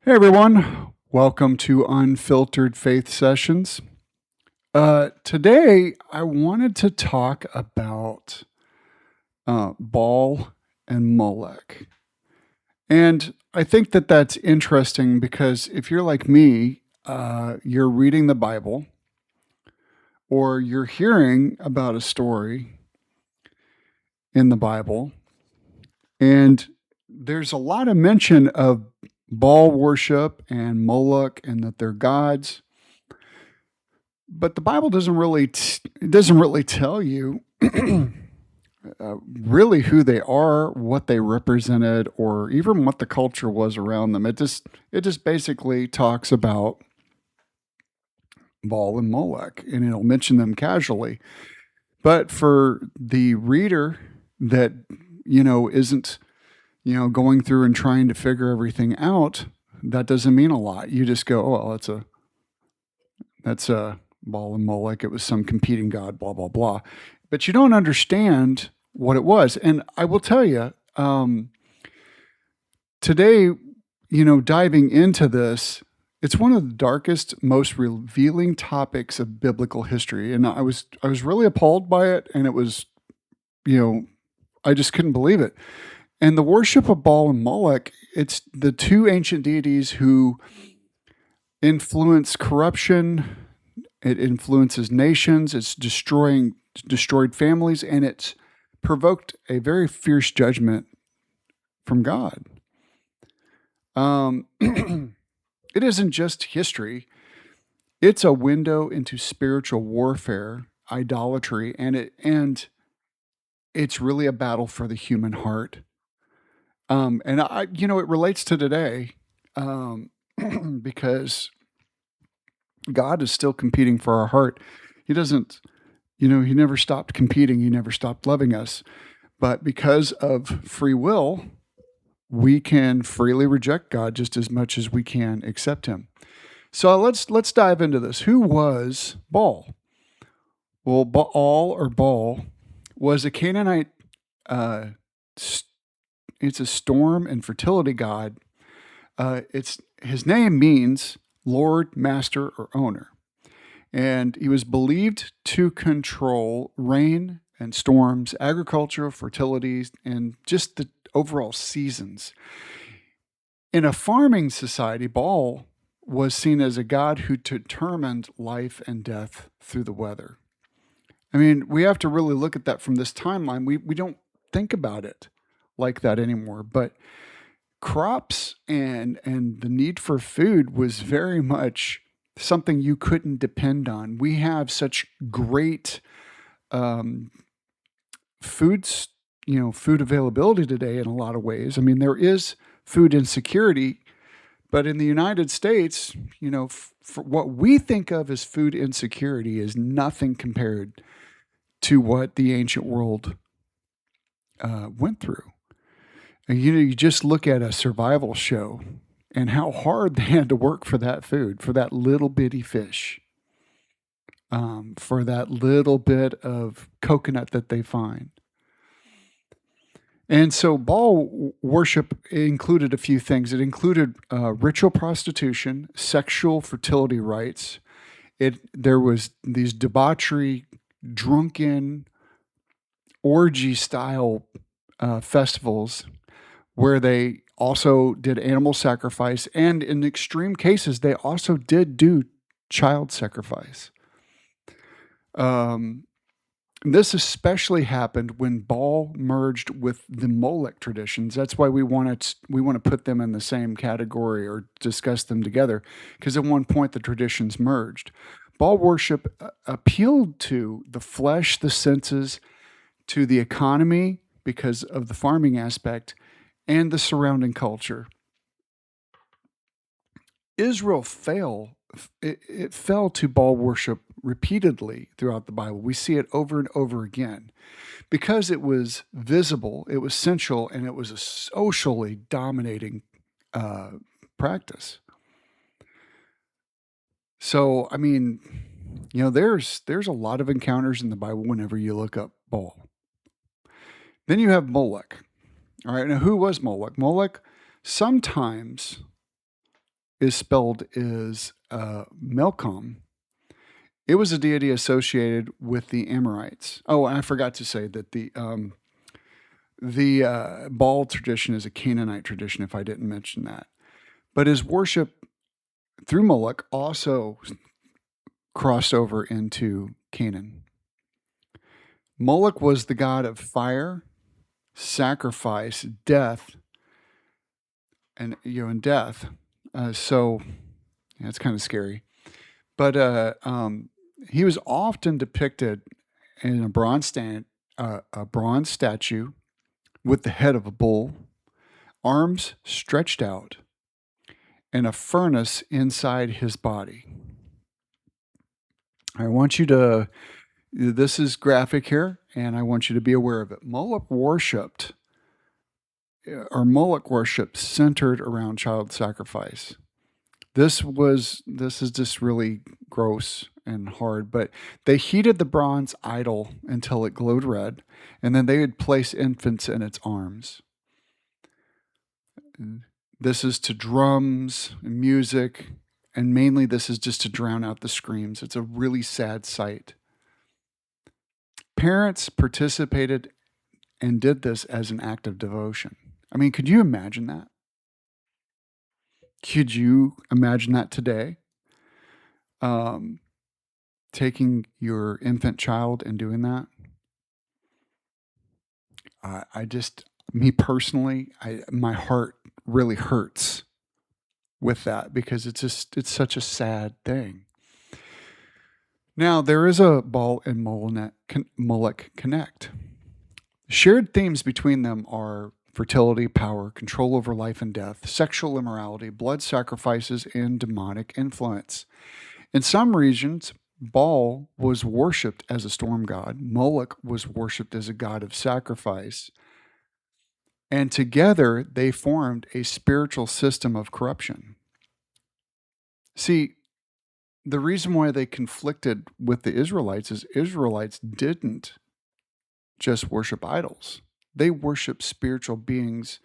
Hey everyone, welcome to Unfiltered Faith Sessions. Today I wanted to talk about Baal and Molech. And I think that that's interesting because if you're like me, you're reading the Bible or you're hearing about a story in the Bible, and there's a lot of mention of Baal worship and Moloch and that they're gods. But the Bible doesn't really tell you really who they are, what they represented, or even what the culture was around them. It just basically talks about Baal and Molech, and it'll mention them casually. But for the reader that isn't going through and trying to figure everything out, that doesn't mean a lot. You just go, oh well, that's a Baal and Molech. It was some competing god, blah, blah, blah. But you don't understand what it was. And I will tell you, today, diving into this, it's one of the darkest, most revealing topics of biblical history. And I was really appalled by it. And it was, you know, I just couldn't believe it. And the worship of Baal and Molech, it's the two ancient deities who influence corruption. It influences nations. It's destroyed families, and it's provoked a very fierce judgment from God. It isn't just history; it's a window into spiritual warfare, idolatry, and it's really a battle for the human heart. And it relates to today because God is still competing for our heart. He doesn't he never stopped competing. He never stopped loving us. But because of free will, we can freely reject God just as much as we can accept him. So let's dive into this. Who was Baal? Well, Baal was a Canaanite. Uh, it's a storm and fertility god. It's his name means Lord, Master, or Owner, and he was believed to control rain and storms, agriculture, fertility, and just the overall seasons. In a farming society, Baal was seen as a god who determined life and death through the weather. I mean, we have to really look at that from this timeline. We don't think about it like that anymore, but crops and the need for food was very much something you couldn't depend on. We have such great um, foods, food availability today in a lot of ways. I mean, there is food insecurity, but in the United States, for what we think of as food insecurity is nothing compared to what the ancient world went through. And you just look at a survival show and how hard they had to work for that food, for that little bitty fish, for that little bit of coconut that they find. And so Baal worship included a few things. It included ritual prostitution, sexual fertility rites. There was these debauchery, drunken, orgy style festivals where they also did animal sacrifice, and in extreme cases, they also did do child sacrifice. Um, this especially happened when Baal merged with the Molech traditions. That's why we want to put them in the same category or discuss them together, because at one point the traditions merged. Baal worship appealed to the flesh, the senses, to the economy because of the farming aspect, and the surrounding culture. Israel it fell to Baal worship repeatedly throughout the Bible. We see it over and over again because it was visible, it was sensual, and it was a socially dominating uh, practice. So, I mean, there's a lot of encounters in the Bible whenever you look up Baal. Then you have Molech. All right, now who was Molech? Molech sometimes is spelled is Melkam. It was a deity associated with the Amorites. Oh, and I forgot to say that the Baal tradition is a Canaanite tradition, if I didn't mention that. But his worship through Moloch also crossed over into Canaan. Moloch was the god of fire, sacrifice, death, and death. So yeah, it's kind of scary. But he was often depicted in a bronze statue with the head of a bull, arms stretched out, and a furnace inside his body. I want you to, this is graphic here, and I want you to be aware of it. Moloch worship centered around child sacrifice. This is just really gross and hard, but they heated the bronze idol until it glowed red, and then they would place infants in its arms. This is to drums and music, and mainly this is just to drown out the screams. It's a really sad sight. Parents participated and did this as an act of devotion. I mean, could you imagine that? Could you imagine that today? Taking your infant child and doing that? Me personally, my heart really hurts with that because it's such a sad thing. Now, there is a Baal and Molech connect. Shared themes between them are fertility, power, control over life and death, sexual immorality, blood sacrifices, and demonic influence. In some regions, Baal was worshipped as a storm god, Moloch was worshipped as a god of sacrifice, and together they formed a spiritual system of corruption. See, the reason why they conflicted with the Israelites is Israelites didn't just worship idols. They worshiped spiritual beings.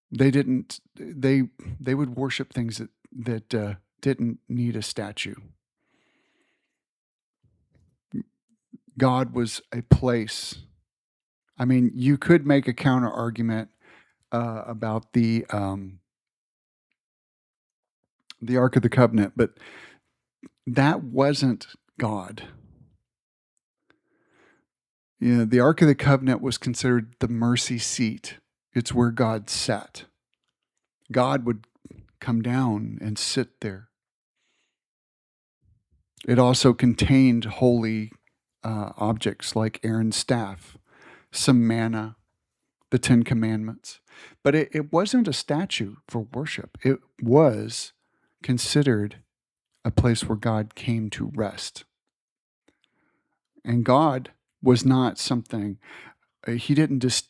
They would worship things that didn't need a statue. God was a place. I mean, you could make a counter argument about the Ark of the Covenant, but that wasn't God. You know, the Ark of the Covenant was considered the mercy seat. It's where God sat. God would come down and sit there. It also contained holy objects like Aaron's staff, some manna, the Ten Commandments. But it wasn't a statue for worship. It was considered a place where God came to rest. And God was not something, he didn't just,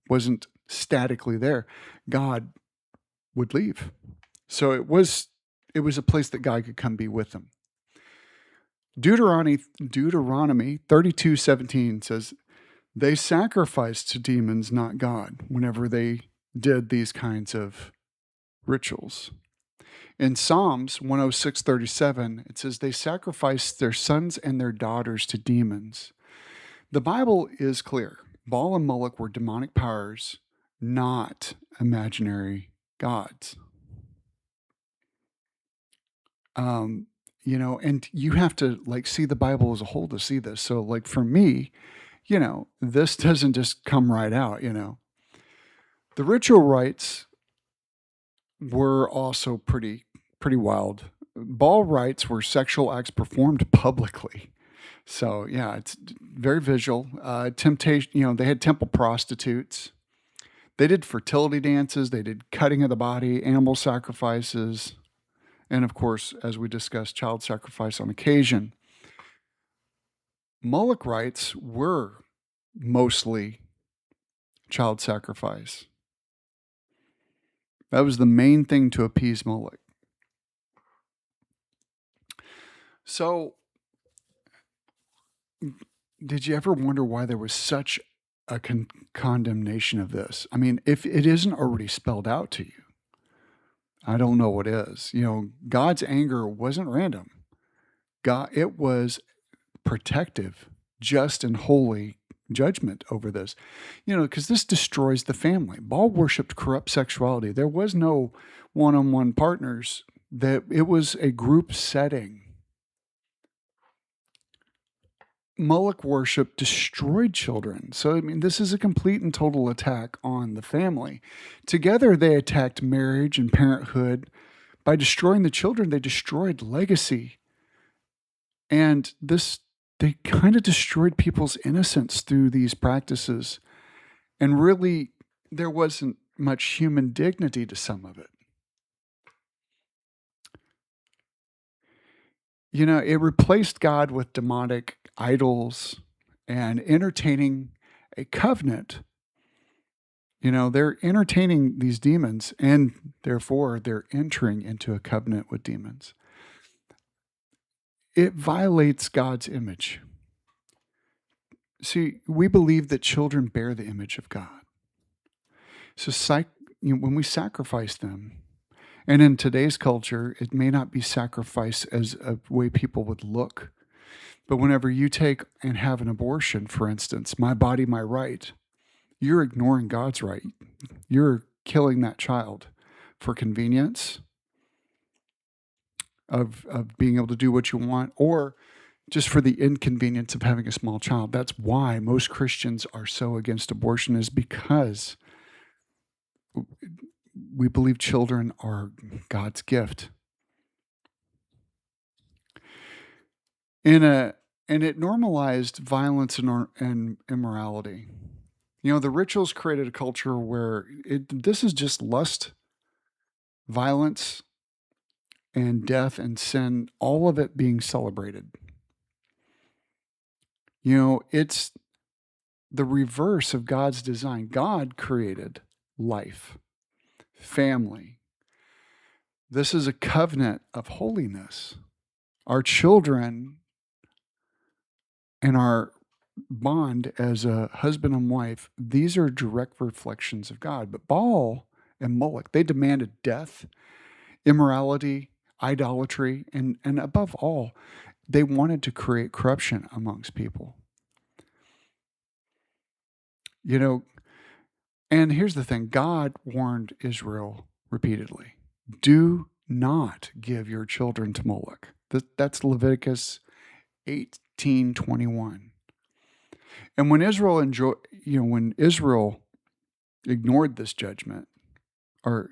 wasn't statically there. God would leave. So it was a place that God could come be with them. Deuteronomy 32:17 says, they sacrificed to demons, not God, whenever they did these kinds of rituals. In Psalms 106:37, it says they sacrificed their sons and their daughters to demons. The Bible is clear. Baal and Molech were demonic powers, not imaginary gods. And you have to see the Bible as a whole to see this. So for me, this doesn't just come right out, The ritual rites were also pretty wild. Baal rites were sexual acts performed publicly. So yeah, it's very visual. Temptation, they had temple prostitutes. They did fertility dances. They did cutting of the body, animal sacrifices, and of course, as we discussed, child sacrifice on occasion. Moloch rites were mostly child sacrifice. That was the main thing to appease Moloch. So, did you ever wonder why there was such a condemnation of this? I mean, if it isn't already spelled out to you, I don't know what is. God's anger wasn't random. It was protective, just and holy judgment over this. Because this destroys the family. Baal worshipped corrupt sexuality. There was no one-on-one partners. That it was a group setting. Moloch worship destroyed children. So, this is a complete and total attack on the family. Together, they attacked marriage and parenthood. By destroying the children, they destroyed legacy. And they kind of destroyed people's innocence through these practices. And really, there wasn't much human dignity to some of it. It replaced God with demonic idols and entertaining a covenant. They're entertaining these demons, and therefore they're entering into a covenant with demons. It violates God's image. See, we believe that children bear the image of God. So when we sacrifice them, and in today's culture, it may not be sacrifice as a way people would look, but whenever you take and have an abortion, for instance, my body, my right, you're ignoring God's right. You're killing that child for convenience of being able to do what you want, or just for the inconvenience of having a small child. That's why most Christians are so against abortion, is because we believe children are God's gift. And it normalized violence and immorality. The rituals created a culture where this is just lust, violence, and death and sin, all of it being celebrated. It's the reverse of God's design. God created life, family. This is a covenant of holiness. Our children and our bond as a husband and wife, these are direct reflections of God. But Baal and Molech, they demanded death, immorality, idolatry, and above all, they wanted to create corruption amongst people. And here's the thing, God warned Israel repeatedly, do not give your children to Moloch. That's Leviticus 18:21. And when Israel ignored this judgment, or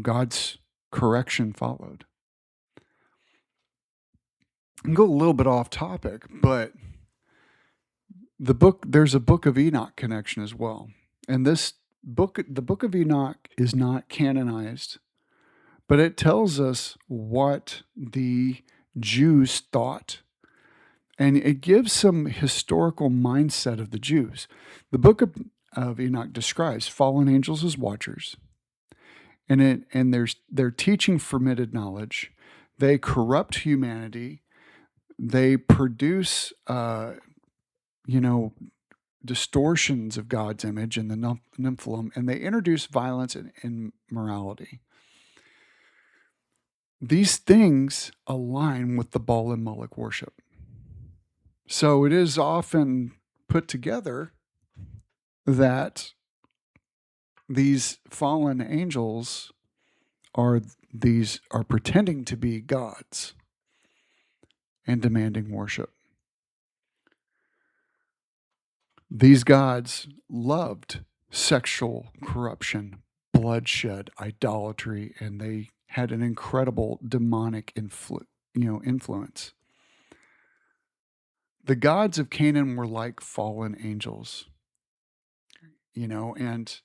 God's correction followed. And go a little bit off topic, but there's a Book of Enoch connection as well. And this book, the Book of Enoch, is not canonized, but it tells us what the Jews thought. And it gives some historical mindset of the Jews. The Book of Enoch describes fallen angels as watchers. And they're teaching fermented knowledge. They corrupt humanity. They produce, distortions of God's image in the Nephilim, and they introduce violence and immorality. These things align with the Baal and Molech worship. So it is often put together that these fallen angels are pretending to be gods and demanding worship. These gods loved sexual corruption, bloodshed, idolatry, and they had an incredible demonic influence. The gods of Canaan were like fallen angels, and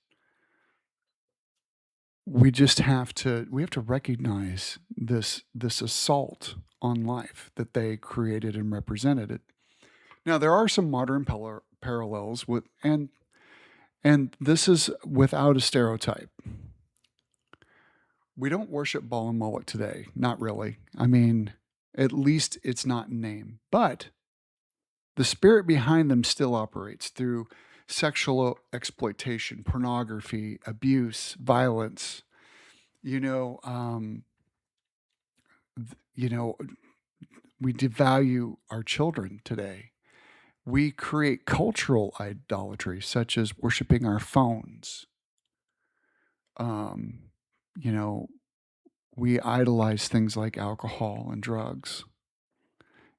we have to recognize this assault on life that they created and represented it. Now, there are some modern parallels with, and this is without a stereotype. We don't worship Baal and Molech today, not really. At least it's not in name, but the spirit behind them still operates through sexual exploitation, pornography, abuse, violence. You know, you know, we devalue our children today. We create cultural idolatry, such as worshiping our phones. Um, you know, we idolize things like alcohol and drugs.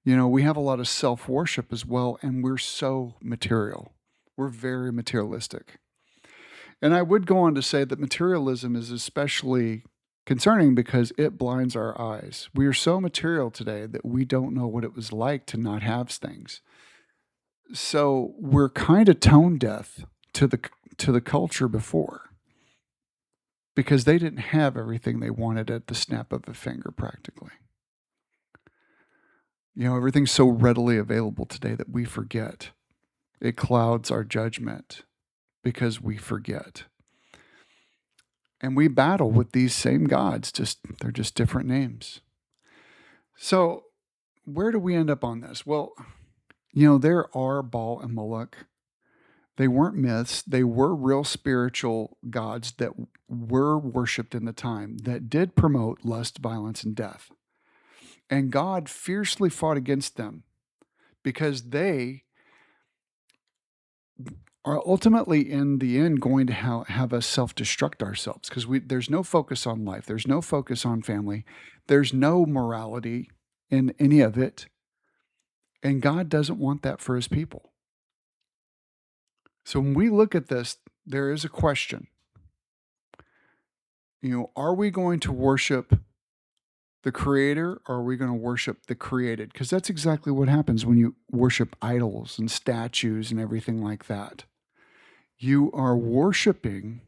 We have a lot of self worship as well, and we're so material. We're very materialistic. And I would go on to say that materialism is especially concerning because it blinds our eyes. We are so material today that we don't know what it was like to not have things. So we're kind of tone deaf to the culture before because they didn't have everything they wanted at the snap of a finger practically. Everything's so readily available today that we forget. It clouds our judgment because we forget. And we battle with these same gods, just they're just different names. So, where do we end up on this? Well, there are Baal and Molech. They weren't myths. They were real spiritual gods that were worshipped in the time that did promote lust, violence, and death. And God fiercely fought against them because they are ultimately in the end going to have us self-destruct ourselves because there's no focus on life. There's no focus on family. There's no morality in any of it. And God doesn't want that for his people. So when we look at this, there is a question. Are we going to worship the creator or are we going to worship the created? Because that's exactly what happens when you worship idols and statues and everything like that. You are worshiping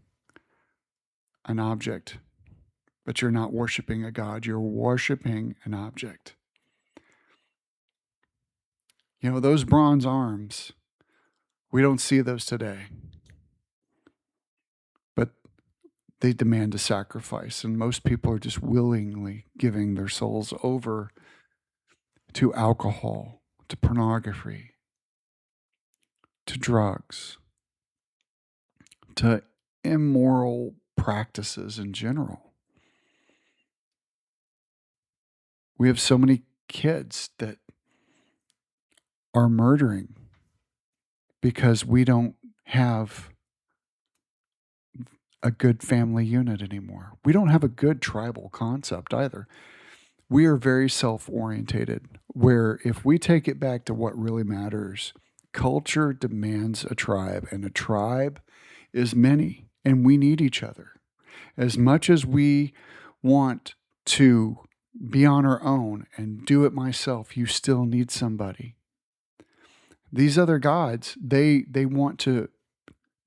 an object, but you're not worshiping a God. You're worshiping an object. Those bronze arms, we don't see those today. But they demand a sacrifice, and most people are just willingly giving their souls over to alcohol, to pornography, to drugs, to immoral practices in general. We have so many kids that are murdering because we don't have a good family unit anymore. We don't have a good tribal concept either. We are very self-orientated, where if we take it back to what really matters, culture demands a tribe, and a tribe is many, and we need each other. As much as we want to be on our own and do it myself, you still need somebody. These other gods, they want to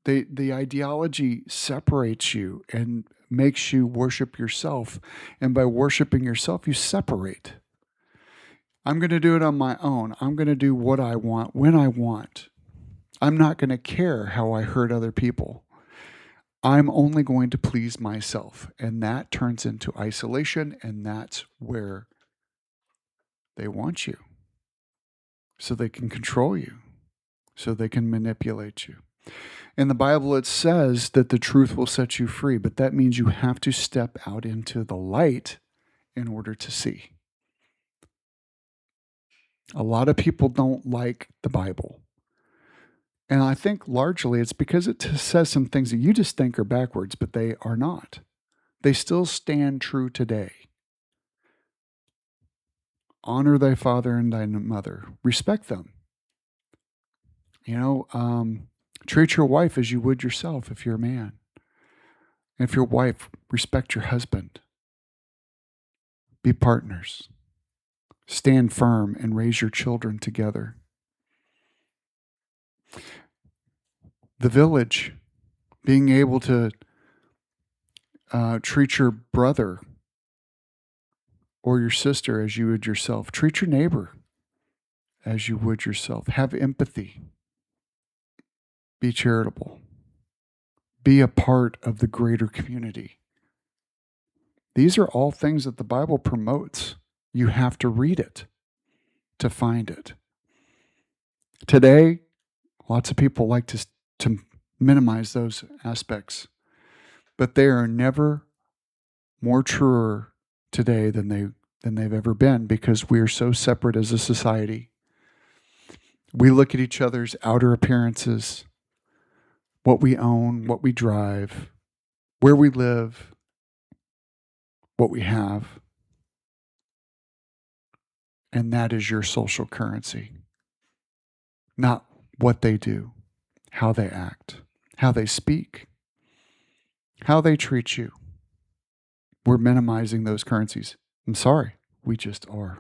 the ideology separates you and makes you worship yourself, and by worshiping yourself you separate. I'm going to do it on my own. I'm going to do what I want when I want. I'm not going to care how I hurt other people. I'm only going to please myself, and that turns into isolation, and that's where they want you so they can control you, so they can manipulate you. In the Bible, it says that the truth will set you free, but that means you have to step out into the light in order to see. A lot of people don't like the Bible. And I think largely it's because it says some things that you just think are backwards, but they are not. They still stand true today. Honor thy father and thy mother. Respect them. Treat your wife as you would yourself if you're a man. And if you're a wife, respect your husband. Be partners. Stand firm and raise your children together. The village, being able to treat your brother or your sister as you would yourself. Treat your neighbor as you would yourself. Have empathy. Be charitable. Be a part of the greater community. These are all things that the Bible promotes. You have to read it to find it. Today, lots of people like to minimize those aspects, but they are never more truer today than they've ever been, because we are so separate as a society. We look at each other's outer appearances, what we own, what we drive, where we live, what we have, and that is your social currency. Not what they do, how they act, how they speak, how they treat you. We're minimizing those currencies. I'm sorry, we just are.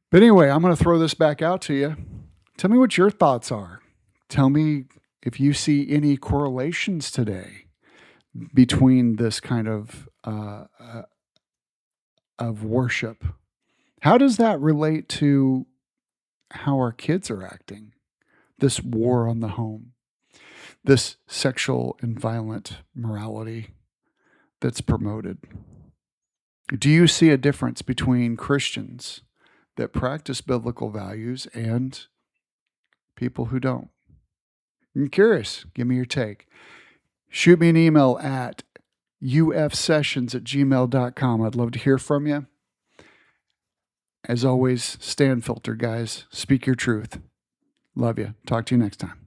But anyway, I'm going to throw this back out to you. Tell me what your thoughts are. Tell me if you see any correlations today between this kind of worship. How does that relate to how our kids are acting? This war on the home, this sexual and violent morality that's promoted. Do you see a difference between Christians that practice biblical values and people who don't? I'm curious. Give me your take. Shoot me an email at ufsessions@gmail.com. I'd love to hear from you. As always, stay unfiltered, guys. Speak your truth. Love you. Talk to you next time.